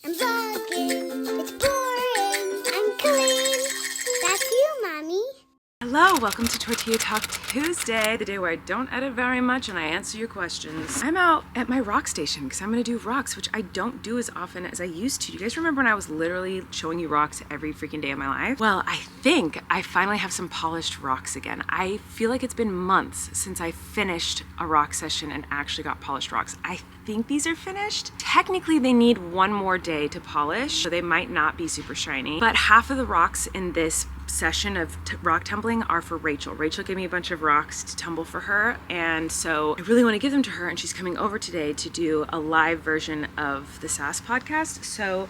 I'm vlogging. It's boring. I'm Colleen. That's you, Mommy. Hello, welcome to Tortilla Talk Tuesday, the day where I don't edit very much and I answer your questions. I'm out at my rock station because I'm gonna do rocks, which I don't do as often as I used to. You guys remember when I was literally showing you rocks every freaking day of my life? Well, I think I finally have some polished rocks again. I feel like it's been months since I finished a rock session and actually got polished rocks. I think these are finished. Technically, they need one more day to polish, so they might not be super shiny, but half of the rocks in this session of rock tumbling are for Rachel. Rachel gave me a bunch of rocks to tumble for her, and so I really want to give them to her, and she's coming over today to do a live version of the SAS podcast. So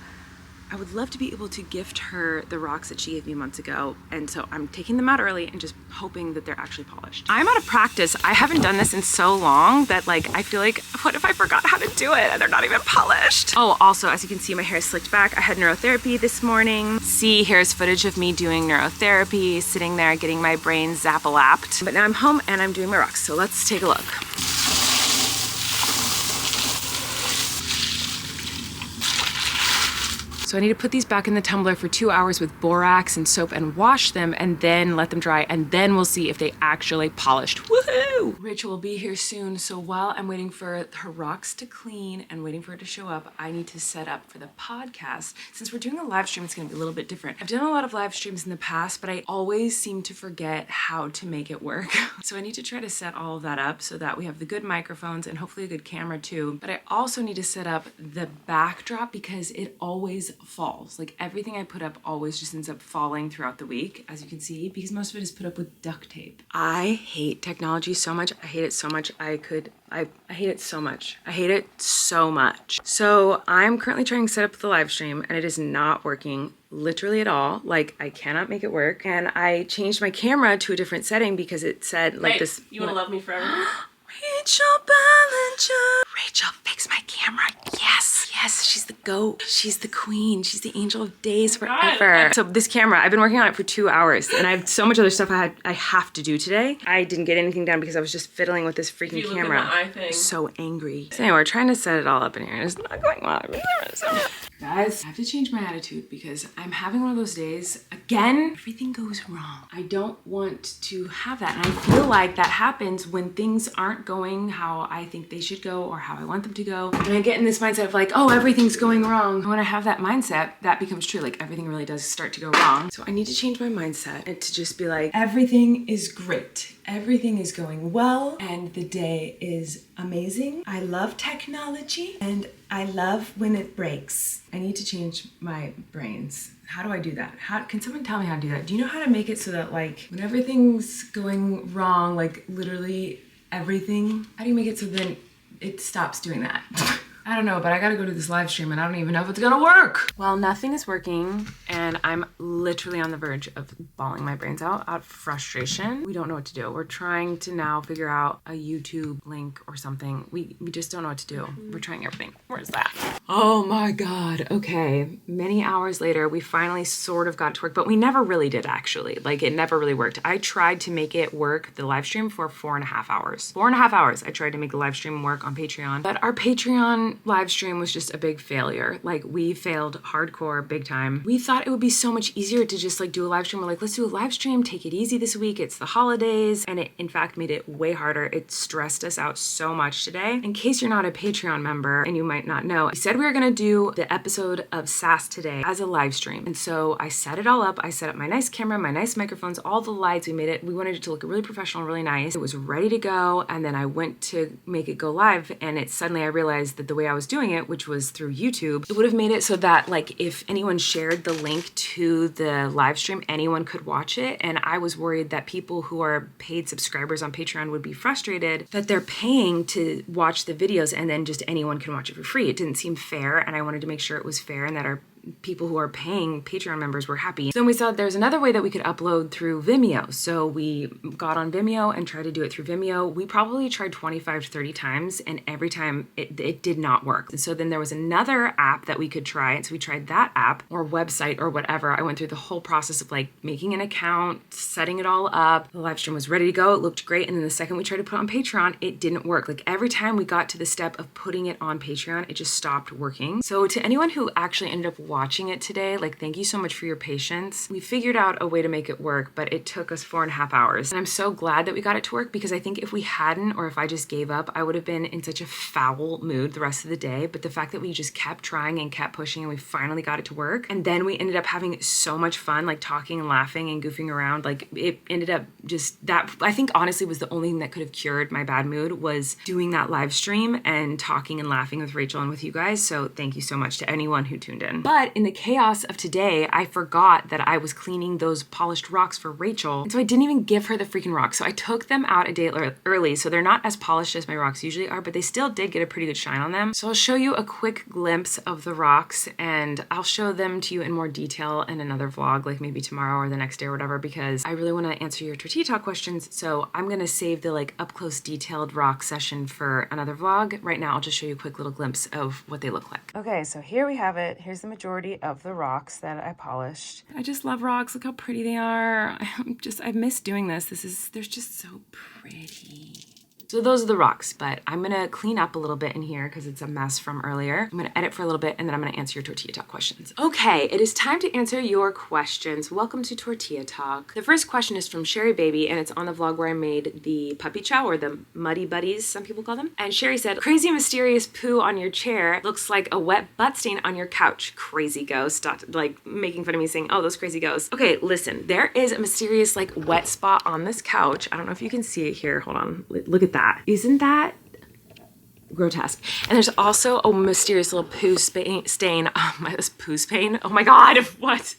I would love to be able to gift her the rocks that she gave me months ago, and so I'm taking them out early and just hoping that they're actually polished. I'm out of practice. I haven't done this in so long that I feel like, what if I forgot how to do it and they're not even polished? Oh, also, as you can see, my hair is slicked back. I had neurotherapy this morning. See, here's footage of me doing neurotherapy, sitting there getting my brain zap-a-lapped. But now I'm home and I'm doing my rocks, so let's take a look. So I need to put these back in the tumbler for 2 hours with borax and soap and wash them and then let them dry, and then we'll see if they actually polished. Woohoo! Rachel will be here soon, so while I'm waiting for her rocks to clean and waiting for her to show up, I need to set up for the podcast. Since we're doing a live stream, it's gonna be a little bit different. I've done a lot of live streams in the past, but I always seem to forget how to make it work. So I need to try to set all of that up so that we have the good microphones and hopefully a good camera too. But I also need to set up the backdrop because it always falls. Like everything I put up always just ends up falling throughout the week, as you can see, because most of it is put up with duct tape. I hate technology so much. I hate it so much. I hate it so much. I hate it so much. So I'm currently trying to set up the live stream and it is not working literally at all. Like I cannot make it work. And I changed my camera to a different setting because it said like this. You wanna love me forever? Rachel Ballinger. Rachel, fix my camera. Yes, yes, she's the goat. She's the queen. She's the angel of days forever. So this camera, I've been working on it for 2 hours and I have so much other stuff I have to do today. I didn't get anything done because I was just fiddling with this freaking camera. So angry. So anyway, we're trying to set it all up in here and it's not going well. Guys, I have to change my attitude because I'm having one of those days, again, everything goes wrong. I don't want to have that. And I feel like that happens when things aren't going how I think they should go or how I want them to go. And I get in this mindset of like, oh, everything's going wrong. And when I have that mindset, that becomes true. Like everything really does start to go wrong. So I need to change my mindset and to just be like, everything is great. Everything is going well and the day is amazing. I love technology and I love when it breaks. I need to change my brains. How do I do that? How can someone tell me how to do that? Do you know how to make it so that like when everything's going wrong, like literally everything, how do you make it so then it stops doing that? I don't know, but I gotta go to this live stream and I don't even know if it's gonna work. Well, nothing is working and I'm literally on the verge of bawling my brains out of frustration. We don't know what to do. We're trying to now figure out a YouTube link or something. We just don't know what to do. We're trying everything. Where's that? Oh my God. Okay. Many hours later, we finally sort of got it to work, but we never really did actually. Like it never really worked. I tried to make it work, the live stream, for 4.5 hours. 4.5 hours I tried to make the live stream work on Patreon, but our Patreon live stream was just a big failure. Like we failed hardcore big time. We thought it would be so much easier to just like do a live stream. We're like, let's do a live stream, take it easy this week. It's the holidays. And it in fact made it way harder. It stressed us out so much today. In case you're not a Patreon member and you might not know, we said we were gonna do the episode of SAS today as a live stream. And so I set it all up. I set up my nice camera, my nice microphones, all the lights. We wanted it to look really professional, really nice. It was ready to go. And then I went to make it go live and suddenly I realized that the way I was doing it, which was through YouTube, it would have made it so that like if anyone shared the link to the live stream, anyone could watch it. And I was worried that people who are paid subscribers on Patreon would be frustrated that they're paying to watch the videos and then just anyone can watch it for free. It didn't seem fair and I wanted to make sure it was fair and that people who are paying Patreon members were happy. So then we saw there's another way that we could upload through Vimeo. So we got on Vimeo and tried to do it through Vimeo. We probably tried 25 to 30 times, and every time it did not work. And so then there was another app that we could try. And so we tried that app or website or whatever. I went through the whole process of like making an account, setting it all up. The live stream was ready to go. It looked great. And then the second we tried to put it on Patreon, it didn't work. Like every time we got to the step of putting it on Patreon, it just stopped working. So to anyone who actually ended up watching it today, like thank you so much for your patience. We figured out a way to make it work, but it took us 4.5 hours. And I'm so glad that we got it to work, because I think if we hadn't, or if I just gave up, I would have been in such a foul mood the rest of the day. But the fact that we just kept trying and kept pushing and we finally got it to work. And then we ended up having so much fun, like talking and laughing and goofing around. Like it ended up just that, I think honestly was the only thing that could have cured my bad mood, was doing that live stream and talking and laughing with Rachel and with you guys. So thank you so much to anyone who tuned in. But in the chaos of today, I forgot that I was cleaning those polished rocks for Rachel. And so I didn't even give her the freaking rocks. So I took them out a day early. So they're not as polished as my rocks usually are, but they still did get a pretty good shine on them. So I'll show you a quick glimpse of the rocks, and I'll show them to you in more detail in another vlog, like maybe tomorrow or the next day or whatever, because I really want to answer your Tortilla Talk questions. So I'm going to save the like up close detailed rock session for another vlog. Right now, I'll just show you a quick little glimpse of what they look like. Okay, so here we have it. Here's the majority of the rocks that I polished. I just love rocks. Look how pretty they are. I miss doing this. They're just so pretty. So those are the rocks, but I'm gonna clean up a little bit in here because it's a mess from earlier. I'm gonna edit for a little bit, and then I'm gonna answer your Tortilla Talk questions. Okay, it is time to answer your questions. Welcome to Tortilla Talk. The first question is from Sherry Baby, and it's on the vlog where I made the puppy chow, or the muddy buddies, some people call them. And Sherry said, crazy mysterious poo on your chair. Looks like a wet butt stain on your couch. Crazy ghost. Like making fun of me saying, oh, those crazy ghosts. Okay, listen, there is a mysterious like wet spot on this couch. I don't know if you can see it here. Hold on, look at that. Isn't that grotesque? And there's also a mysterious little poo stain. Poo stain? Oh my God, what?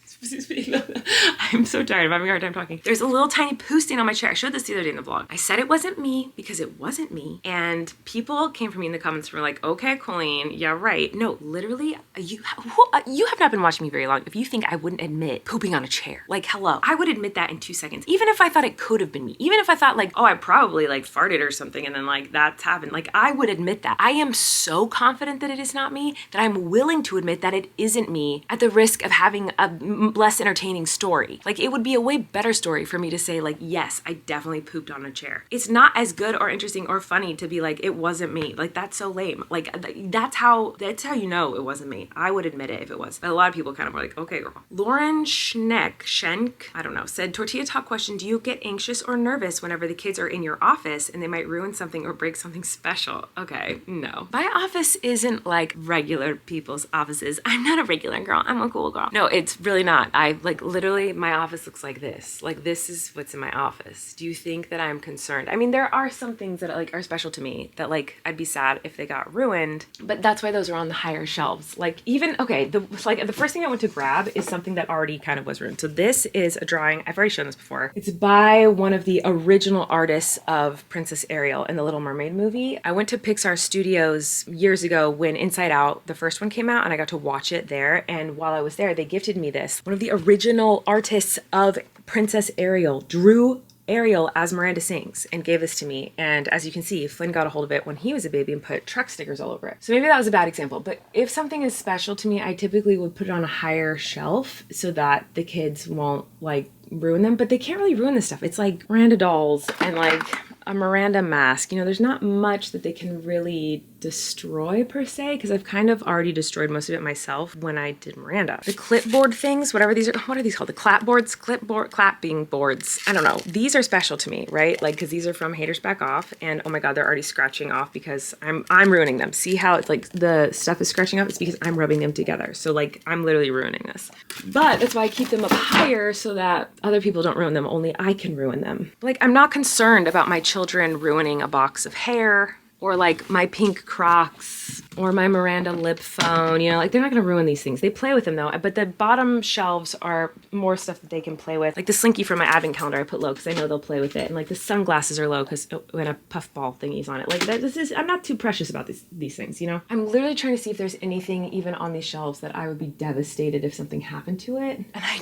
I'm so tired. I'm having a hard time talking. There's a little tiny poo stain on my chair. I showed this the other day in the vlog. I said it wasn't me because it wasn't me. And people came for me in the comments and were like, okay, Colleen, yeah, right. No, literally, you have not been watching me very long if you think I wouldn't admit pooping on a chair. Like, hello. I would admit that in 2 seconds. Even if I thought it could have been me. Even if I thought like, oh, I probably like farted or something and then like that's happened. Like, I would admit that. I am so confident that it is not me that I'm willing to admit that it isn't me at the risk of having a less entertaining story. Like, it would be a way better story for me to say like, yes, I definitely pooped on a chair. It's not as good or interesting or funny to be like, it wasn't me. Like, that's so lame. Like, that's how you know it wasn't me. I would admit it if it was. But a lot of people kind of were like, okay, girl. Lauren Schenk, I don't know, said, Tortilla Talk question, do you get anxious or nervous whenever the kids are in your office and they might ruin something or break something special? Okay, no. My office isn't like regular people's offices. I'm not a regular girl. I'm a cool girl. No, it's really not. Like literally my office looks like this. Like, this is what's in my office. Do you think that I'm concerned? I mean, there are some things that like are special to me that like I'd be sad if they got ruined, but that's why those are on the higher shelves. Like, even, okay, the first thing I went to grab is something that already kind of was ruined. So this is a drawing. I've already shown this before. It's by one of the original artists of Princess Ariel in the Little Mermaid movie. I went to Pixar Studios years ago when Inside Out, the first one, came out, and I got to watch it there. And while I was there, they gifted me this. One of the original artists of Princess Ariel drew Ariel as Miranda sings and gave this to me. And as you can see, Flynn got a hold of it when he was a baby and put truck stickers all over it. So maybe that was a bad example, but if something is special to me, I typically would put it on a higher shelf so that the kids won't like ruin them. But they can't really ruin this stuff. It's like Miranda dolls and like a Miranda mask. You know, there's not much that they can really destroy per se, because I've kind of already destroyed most of it myself when I did Miranda. The clipboard things, whatever these are, what are these called? The clapping boards. I don't know. These are special to me, right? Like, because these are from Haters Back Off, and oh my God, they're already scratching off because I'm ruining them. See how it's like the stuff is scratching off? It's because I'm rubbing them together. So like, I'm literally ruining this. But that's why I keep them up higher so that other people don't ruin them. Only I can ruin them. Like, I'm not concerned about my children ruining a box of hair. or like my pink Crocs or my Miranda lip phone, you know, like they're not gonna ruin these things. They play with them though, but the bottom shelves are more stuff that they can play with. Like the Slinky from my advent calendar I put low because I know they'll play with it. And like the sunglasses are low because when a puffball thingy's on it. Like I'm not too precious about these things, you know? I'm literally trying to see if there's anything even on these shelves that I would be devastated if something happened to it. And I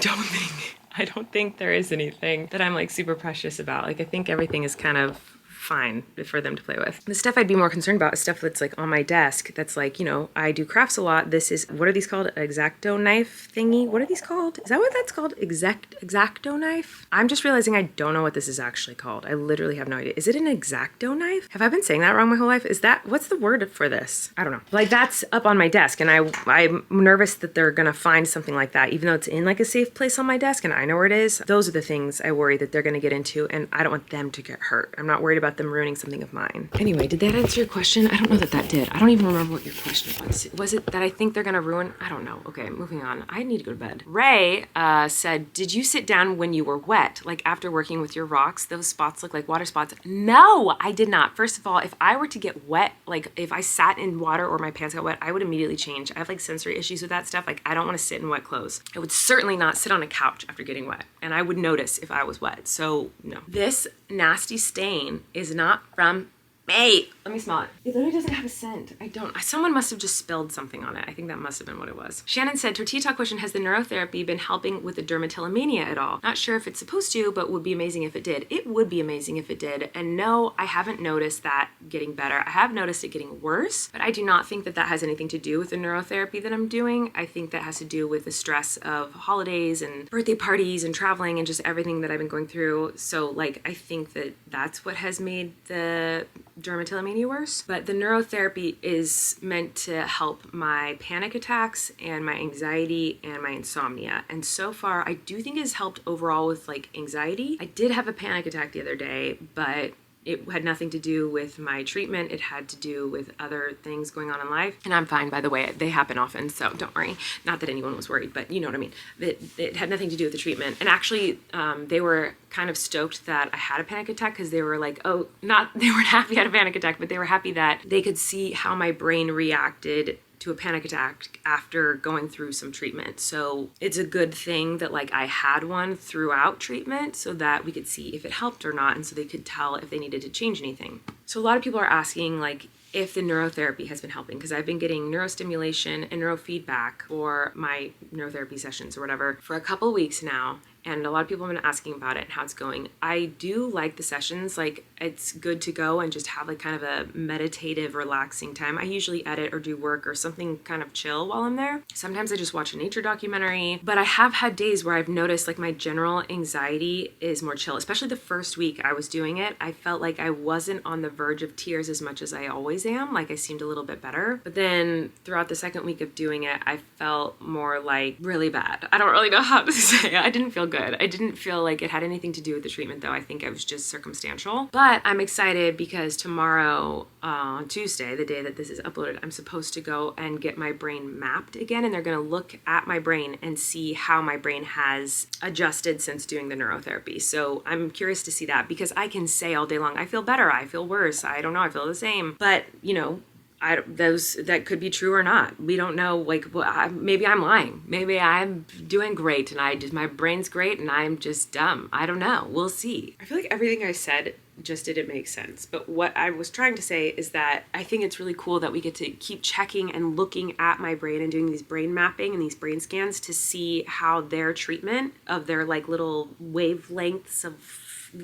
don't think there is anything that I'm like super precious about. Like I think everything is kind of fine for them to play with. The stuff I'd be more concerned about is stuff that's like on my desk that's like, you know, I do crafts a lot. This is, what are these called? X-Acto knife thingy? What are these called? Is that what that's called? X-Acto knife? I'm just realizing I don't know what this is actually called. I literally have no idea. Is it an X-Acto knife? Have I been saying that wrong my whole life? What's the word for this? I don't know. Like that's up on my desk and I'm nervous that they're gonna find something like that, even though it's in like a safe place on my desk and I know where it is. Those are the things I worry that they're gonna get into and I don't want them to get hurt. I'm not worried about them ruining something of mine. Anyway, did that answer your question? I don't know that did. I don't even remember what your question was. Was it that I think they're gonna ruin? I don't know. Okay, moving on. I need to go to bed. Ray said, did you sit down when you were wet? Like after working with your rocks, those spots look like water spots. No, I did not. First of all, if I were to get wet, like if I sat in water or my pants got wet, I would immediately change. I have like sensory issues with that stuff. Like I don't want to sit in wet clothes. I would certainly not sit on a couch after getting wet. And I would notice if I was wet. So no. This nasty stain is not from me. Let me smell it. It literally doesn't have a scent. Someone must have just spilled something on it. I think that must have been what it was. Shannon said, Tortilla Talk question, has the neurotherapy been helping with the dermatillomania at all? Not sure if it's supposed to, but would be amazing if it did. It would be amazing if it did. And no, I haven't noticed that getting better. I have noticed it getting worse, but I do not think that that has anything to do with the neurotherapy that I'm doing. I think that has to do with the stress of holidays and birthday parties and traveling and just everything that I've been going through. So like, I think that that's what has made the dermatillomania worse. But the neurotherapy is meant to help my panic attacks and my anxiety and my insomnia. And so far, I do think it has helped overall with like anxiety. I did have a panic attack the other day, but it had nothing to do with my treatment. It had to do with other things going on in life. And I'm fine, by the way. They happen often, so don't worry. Not that anyone was worried, but you know what I mean. It had nothing to do with the treatment. And actually, they were kind of stoked that I had a panic attack because they were like, they weren't happy I had a panic attack, but they were happy that they could see how my brain reacted to a panic attack after going through some treatment. So it's a good thing that like I had one throughout treatment so that we could see if it helped or not, and so they could tell if they needed to change anything. So a lot of people are asking like if the neurotherapy has been helping, because I've been getting neurostimulation and neurofeedback for my neurotherapy sessions or whatever for a couple weeks now. And a lot of people have been asking about it and how it's going. I do like the sessions. Like it's good to go and just have like kind of a meditative, relaxing time. I usually edit or do work or something kind of chill while I'm there. Sometimes I just watch a nature documentary, but I have had days where I've noticed like my general anxiety is more chill. Especially the first week I was doing it, I felt like I wasn't on the verge of tears as much as I always am. Like I seemed a little bit better. But then throughout the second week of doing it, I felt more like really bad. I don't really know how to say it. I didn't feel good. I didn't feel like it had anything to do with the treatment though. I think it was just circumstantial. But I'm excited because tomorrow, on Tuesday, the day that this is uploaded, I'm supposed to go and get my brain mapped again, and they're gonna look at my brain and see how my brain has adjusted since doing the neurotherapy. So I'm curious to see that, because I can say all day long, I feel better, I feel worse, I don't know, I feel the same. But you know, that could be true or not. We don't know. Like, well, maybe I'm lying. Maybe I'm doing great and my brain's great and I'm just dumb. I don't know. We'll see. I feel like everything I said just didn't make sense. But what I was trying to say is that I think it's really cool that we get to keep checking and looking at my brain and doing these brain mapping and these brain scans to see how their treatment of their like little wavelengths of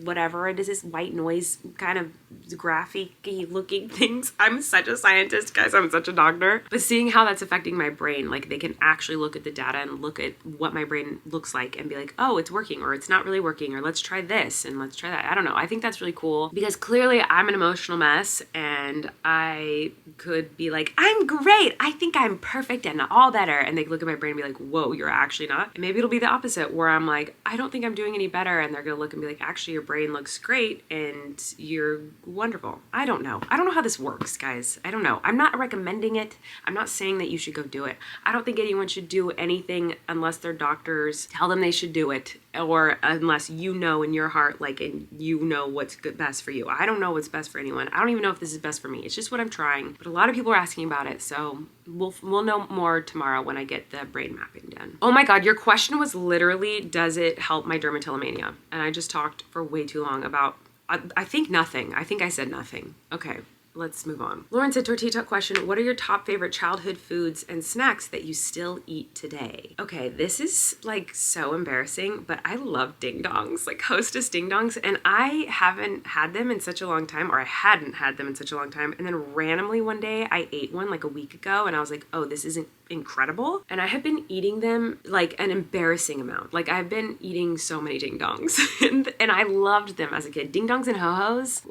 whatever it is, this white noise kind of graphic-y looking things. I'm such a scientist, guys. I'm such a doctor. But seeing how that's affecting my brain, like they can actually look at the data and look at what my brain looks like and be like, oh, it's working, or it's not really working, or let's try this and let's try that. I don't know. I think that's really cool because clearly I'm an emotional mess and I could be like, I'm great. I think I'm perfect and all better. And they look at my brain and be like, whoa, you're actually not. And maybe it'll be the opposite where I'm like, I don't think I'm doing any better. And they're going to look and be like, actually, your brain looks great and you're wonderful. I don't know. I don't know how this works, guys. I don't know. I'm not recommending it. I'm not saying that you should go do it. I don't think anyone should do anything unless their doctors tell them they should do it, or unless you know in your heart, like, and you know what's good, best for you. I don't know what's best for anyone. I don't even know if this is best for me. It's just what I'm trying. But a lot of people are asking about it, so we'll know more tomorrow when I get the brain mapping done. Oh my God, your question was literally, does it help my dermatillomania? And I just talked for way too long about, I think nothing. I think I said nothing. Okay. Let's move on. Lauren said, Tortilla Talk question, what are your top favorite childhood foods and snacks that you still eat today? Okay, this is like so embarrassing, but I love ding dongs, like Hostess ding dongs. And I haven't had them in such a long time, or I hadn't had them in such a long time. And then randomly one day I ate one like a week ago and I was like, oh, this isn't incredible. And I have been eating them like an embarrassing amount. Like I've been eating so many ding dongs and I loved them as a kid. Ding dongs and ho-hos.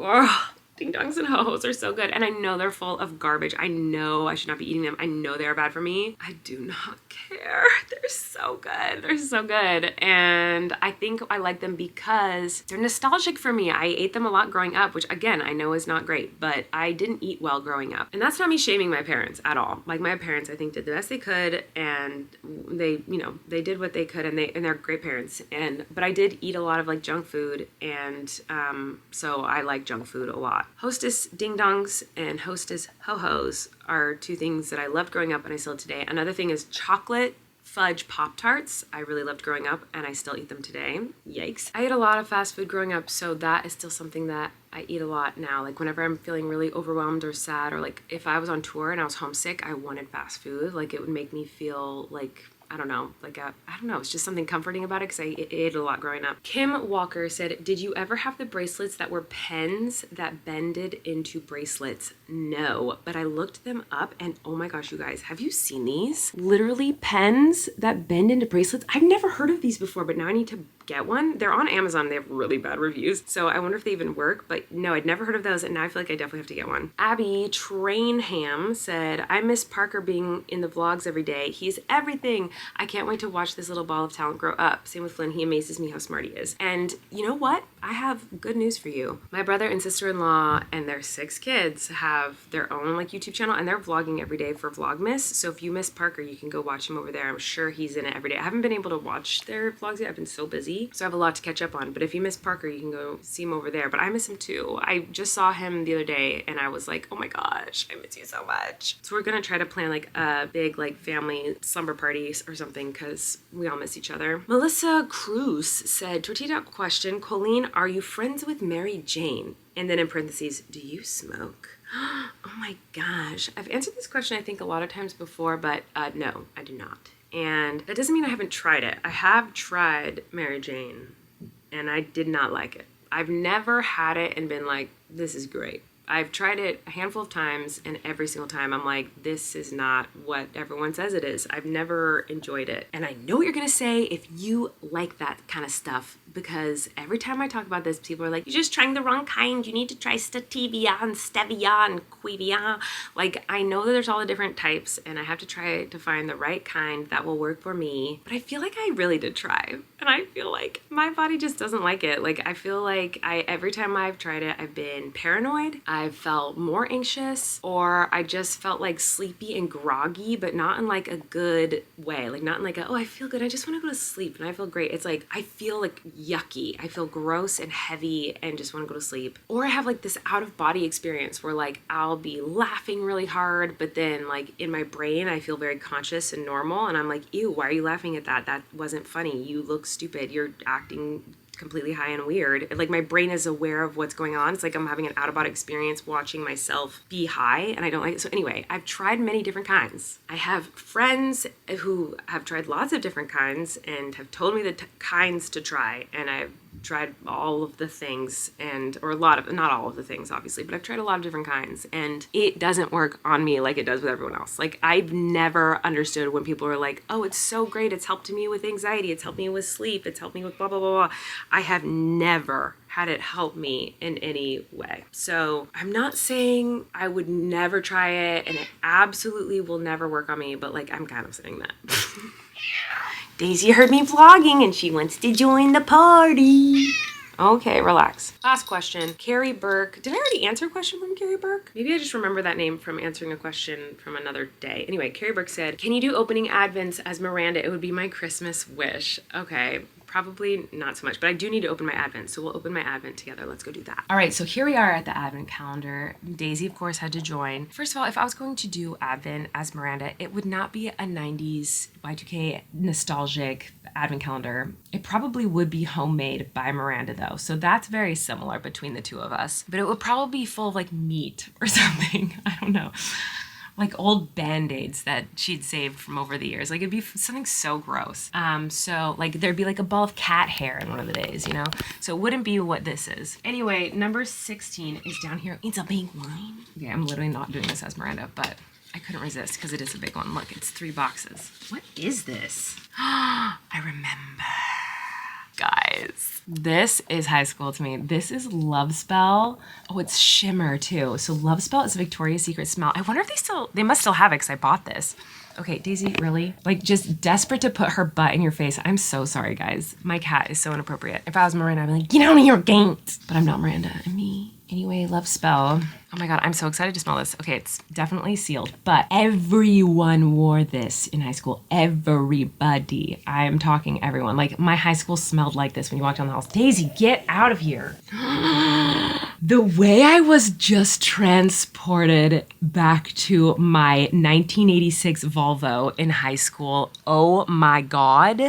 Ding dongs and ho-hos are so good. And I know they're full of garbage. I know I should not be eating them. I know they are bad for me. I do not care. They're so good. They're so good. And I think I like them because they're nostalgic for me. I ate them a lot growing up, which again, I know is not great, but I didn't eat well growing up. And that's not me shaming my parents at all. Like my parents, I think, did the best they could, and they, you know, they did what they could, and they're great parents. But I did eat a lot of like junk food, and so I like junk food a lot. Hostess ding dongs and Hostess ho-hos are two things that I loved growing up and I still today. Another thing is chocolate fudge Pop-Tarts. I really loved growing up and I still eat them today. Yikes. I ate a lot of fast food growing up, so that is still something that I eat a lot now. Like whenever I'm feeling really overwhelmed or sad, or like if I was on tour and I was homesick, I wanted fast food. Like it would make me feel like, I don't know, it's just something comforting about it because I ate a lot growing up. Kim Walker said, did you ever have the bracelets that were pens that bended into bracelets? No, but I looked them up and oh my gosh, you guys, have you seen these? Literally pens that bend into bracelets. I've never heard of these before, but now I need to get one. They're on Amazon. They have really bad reviews, so I wonder if they even work, but no, I'd never heard of those, and now I feel like I definitely have to get one. Abby Trainham said, I miss Parker being in the vlogs every day. He's everything. I can't wait to watch this little ball of talent grow up. Same with Flynn. He amazes me how smart he is. And you know what? I have good news for you. My brother and sister-in-law and their 6 kids have their own like YouTube channel, and they're vlogging every day for Vlogmas. So if you miss Parker, you can go watch him over there. I'm sure he's in it every day. I haven't been able to watch their vlogs yet. I've been so busy. So I have a lot to catch up on. But if you miss Parker, you can go see him over there. But I miss him too. I just saw him the other day and I was like, oh my gosh, I miss you so much. So we're gonna try to plan like a big like family slumber party or something because we all miss each other. Melissa Cruz said, Tortilla question, Colleen, are you friends with Mary Jane? And then in parentheses, do you smoke? Oh my gosh. I've answered this question I think a lot of times before, but no, I do not. And that doesn't mean I haven't tried it. I have tried Mary Jane and I did not like it. I've never had it and been like, this is great. I've tried it a handful of times and every single time I'm like, this is not what everyone says it is. I've never enjoyed it. And I know what you're gonna say if you like that kind of stuff, because every time I talk about this, people are like, you're just trying the wrong kind. You need to try Stativia and Stevia and Quivia. Like, I know that there's all the different types and I have to try to find the right kind that will work for me. But I feel like I really did try. And I feel like my body just doesn't like it. Like, I feel like every time I've tried it, I've been paranoid. I've felt more anxious, or I just felt like sleepy and groggy, but not in like a good way. Like not in like a, oh, I feel good, I just want to go to sleep and I feel great. It's like, I feel like yucky. I feel gross and heavy and just want to go to sleep. Or I have like this out of body experience where like I'll be laughing really hard, but then like in my brain, I feel very conscious and normal. And I'm like, ew, why are you laughing at that? That wasn't funny. You look stupid. You're acting completely high and weird. Like my brain is aware of what's going on. It's like I'm having an out-of-body experience watching myself be high, and I don't like it. So anyway, I've tried many different kinds. I have friends who have tried lots of different kinds and have told me the kinds to try, and I've tried all of the things, and or a lot of, not all of the things obviously, but I've tried a lot of different kinds, and it doesn't work on me like it does with everyone else. Like I've never understood when people are like, oh, it's so great, it's helped me with anxiety, it's helped me with sleep, it's helped me with blah blah blah blah. I have never had it help me in any way. So I'm not saying I would never try it and it absolutely will never work on me, but like I'm kind of saying that. Daisy heard me vlogging and she wants to join the party. Okay, relax. Last question. Carrie Burke. Did I already answer a question from Carrie Burke? Maybe I just remember that name from answering a question from another day. Anyway, Carrie Burke said, can you do opening Advents as Miranda? It would be my Christmas wish. Okay. Probably not so much, but I do need to open my Advent, so we'll open my Advent together. Let's go do that. All right, so here we are at the Advent calendar. Daisy, of course, had to join. First of all, if I was going to do Advent as Miranda, it would not be a 90s Y2K nostalgic Advent calendar. It probably would be homemade by Miranda, though, so that's very similar between the two of us. But it would probably be full of like meat or something. I don't know. Like old Band-Aids that she'd saved from over the years. Like it'd be something so gross. So like there'd be like a ball of cat hair in one of the days, you know? So it wouldn't be what this is. Anyway, number 16 is down here. It's a big one. Okay, I'm literally not doing this as Miranda, but I couldn't resist because it is a big one. Look, it's 3 boxes. What is this? I remember. Guys, this is high school to me. This is Love Spell. Oh, it's shimmer too. So Love Spell is a Victoria's Secret smell. I wonder if they must still have it because I bought this. Okay, Daisy, really? Like just desperate to put her butt in your face. I'm so sorry, guys. My cat is so inappropriate. If I was Miranda, I'd be like, get out of your gate. But I'm not Miranda, I'm me. Anyway, Love Spell. Oh my God, I'm so excited to smell this. Okay, it's definitely sealed, but everyone wore this in high school. Everybody. I'm talking everyone. Like my high school smelled like this when you walked down the halls. Daisy, get out of here. The way I was just transported back to my 1986 Volvo in high school. Oh my God.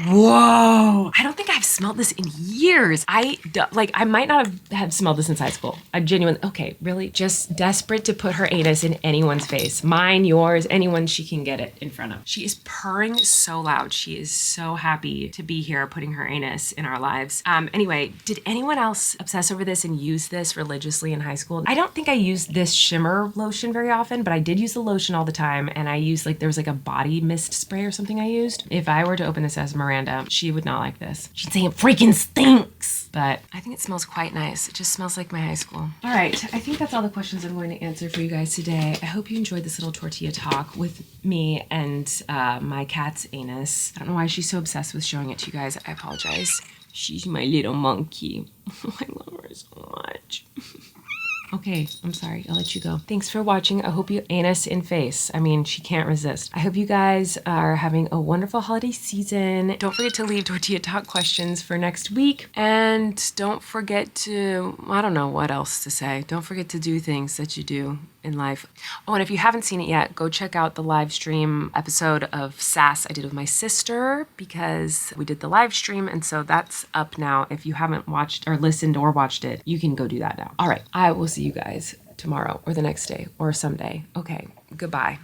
Whoa. I don't think I've smelled this in years. I might not have smelled this since high school. I genuinely, okay, really? Just desperate to put her anus in anyone's face. Mine, yours, anyone she can get it in front of. She is purring so loud. She is so happy to be here putting her anus in our lives. Anyway, did anyone else obsess over this and use this religiously in high school? I don't think I used this shimmer lotion very often, but I did use the lotion all the time. And I used there was like a body mist spray or something I used. If I were to open this as Miranda, she would not like this. She'd say it freaking stinks. But I think it smells quite nice. It just smells like my high school. All right, I think that's all the questions I'm going to answer for you guys today. I hope you enjoyed this little tortilla talk with me and my cat's anus. I don't know why she's so obsessed with showing it to you guys. I apologize. She's my little monkey. I love her so much. Okay, I'm sorry. I'll let you go. Thanks for watching. I hope you anus in face. I mean, she can't resist. I hope you guys are having a wonderful holiday season. Don't forget to leave Tortilla Talk questions for next week. And don't forget to, I don't know what else to say. Don't forget to do things that you do in life. Oh, and if you haven't seen it yet, go check out the live stream episode of Sass I did with my sister because we did the live stream. And so that's up now. If you haven't watched or listened or watched it, you can go do that now. All right. I will see you guys tomorrow or the next day or someday. Okay. Goodbye.